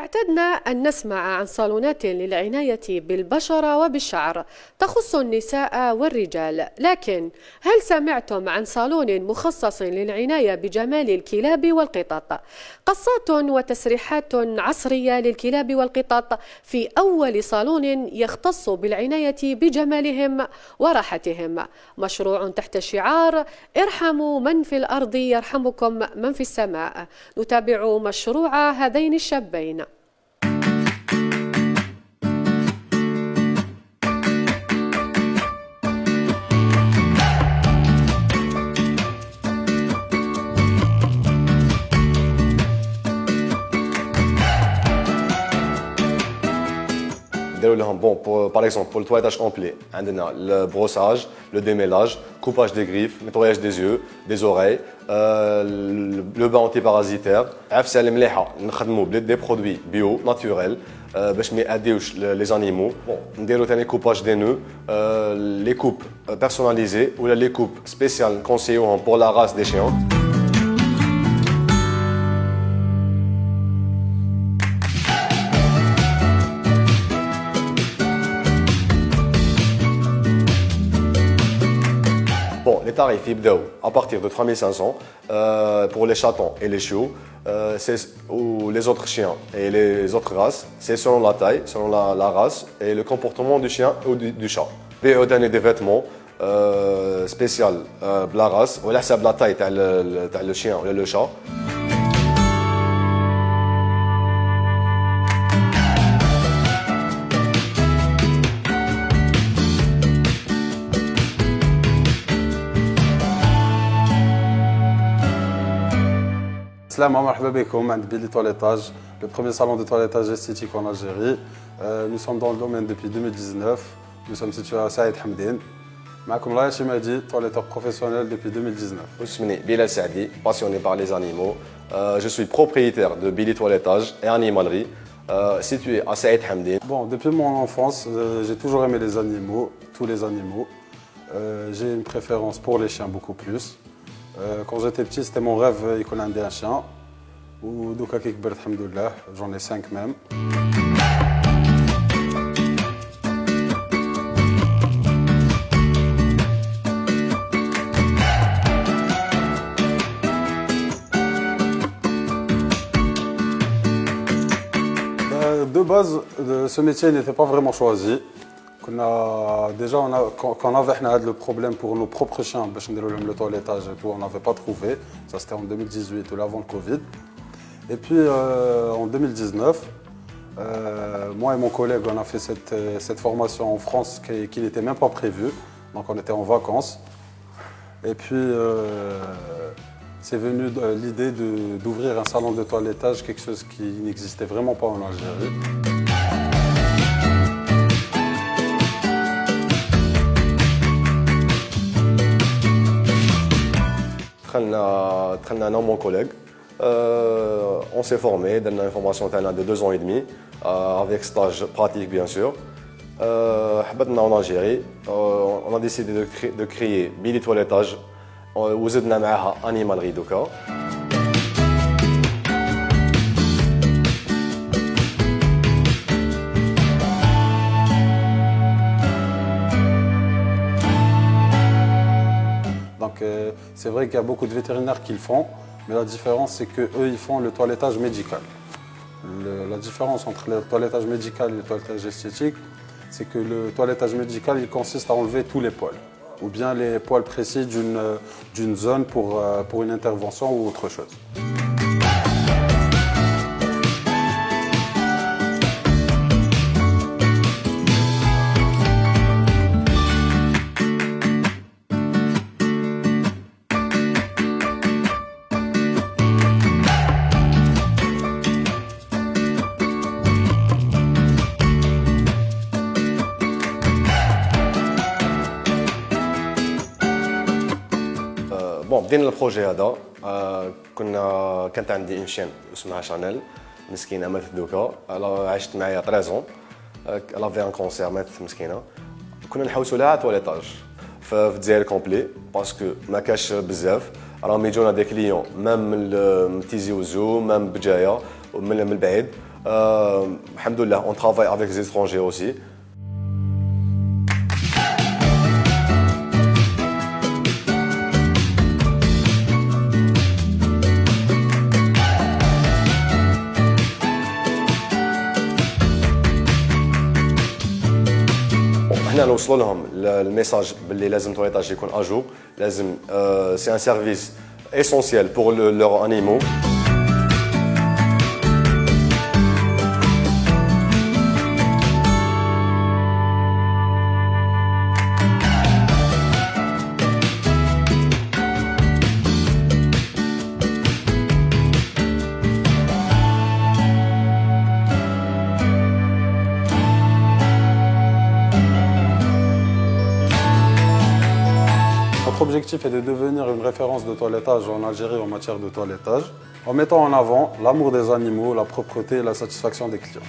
اعتدنا أن نسمع عن صالونات للعناية بالبشرة وبالشعر تخص النساء والرجال، لكن هل سمعتم عن صالون مخصص للعناية بجمال الكلاب والقطط؟ قصات وتسريحات عصرية للكلاب والقطط في أول صالون يختص بالعناية بجمالهم وراحتهم، مشروع تحت شعار ارحموا من في الأرض يرحمكم من في السماء. نتابع مشروع هذين الشابين. Bon, par exemple, pour le toilettage complet, le brossage, le démêlage, coupage des griffes, nettoyage des yeux, des oreilles, le bain antiparasitaire. Des produits bio, naturels, les animaux. Bon, coupage des nœuds, les coupes personnalisées ou les coupes spéciales conseillées pour la race des chiens. Bon, les tarifs à partir de 3500 pour les chatons et les chiots, ou les autres chiens et les autres races, c'est selon la taille, selon la race et le comportement du chien ou du chat. Puis on donne des vêtements spéciaux de la race, ou la taille le chien ou le chat. Salam marhaba bikoum, عند Billy Toilettage, le premier salon de toilettage esthétique en Algérie. Nous sommes dans le domaine depuis 2019. Nous sommes situés à Saïd Hamdine. معكم Raya Chimadi, toiletteur professionnel depuis 2019. Je suis Bilal Saadi, passionné par les animaux. Je suis propriétaire de Billy Toilettage et Animalerie, situé à Saïd Hamdine. Bon, depuis mon enfance, j'ai toujours aimé les animaux, tous les animaux. J'ai une préférence pour les chiens beaucoup plus. Quand j'étais petit, c'était mon rêve qu'on ait un chien. Ou دوكا كي كبرت الحمد لله, j'en ai 5 même. De base, ce métier n'était pas vraiment choisi. Déjà, quand on avait le problème pour nos propres chiens, le toilettage et tout, on n'avait pas trouvé. Ça, c'était en 2018 ou avant le Covid. Et puis, en 2019, moi et mon collègue, on a fait cette formation en France qui n'était même pas prévue. Donc, on était en vacances. Et puis, c'est venu l'idée d'ouvrir un salon de toilettage, quelque chose qui n'existait vraiment pas en Algérie. Mon collègue, on s'est formé dans une formation de 2 ans et demi, avec stage pratique bien sûr. En Algérie, on a décidé de créer Billy Toilettage وزدنا معها Animalerie دوكا. Donc c'est vrai qu'il y a beaucoup de vétérinaires qui le font, mais la différence c'est qu'eux ils font le toilettage médical. La différence entre le toilettage médical et le toilettage esthétique, c'est que le toilettage médical il consiste à enlever tous les poils, ou bien les poils précis d'une zone pour une intervention ou autre chose. Bon, بدينا البروجي هذا كانت عندي ان شين اسمها شانيل مسكينه ماتت دوكا عشت معايا 13 لا في ان كونسير ماتت مسكينه كنا نحوسوا لها تواليتاج في الجزائر كومبلي باسكو ما كاش بزاف راهم يجونا دي كليون ميم من تيزي وزو ميم بجايه ومن البعيد Alhamdoulilah, on travaille avec les étrangers aussi. هنا نوصلوا لهم الميساج باللي لازم التواليطاج يكون اجور لازم سي ان سيرفيس essentiel pour leurs animaux. Notre objectif est de devenir une référence de toilettage en Algérie en matière de toilettage, en mettant en avant l'amour des animaux, la propreté et la satisfaction des clients.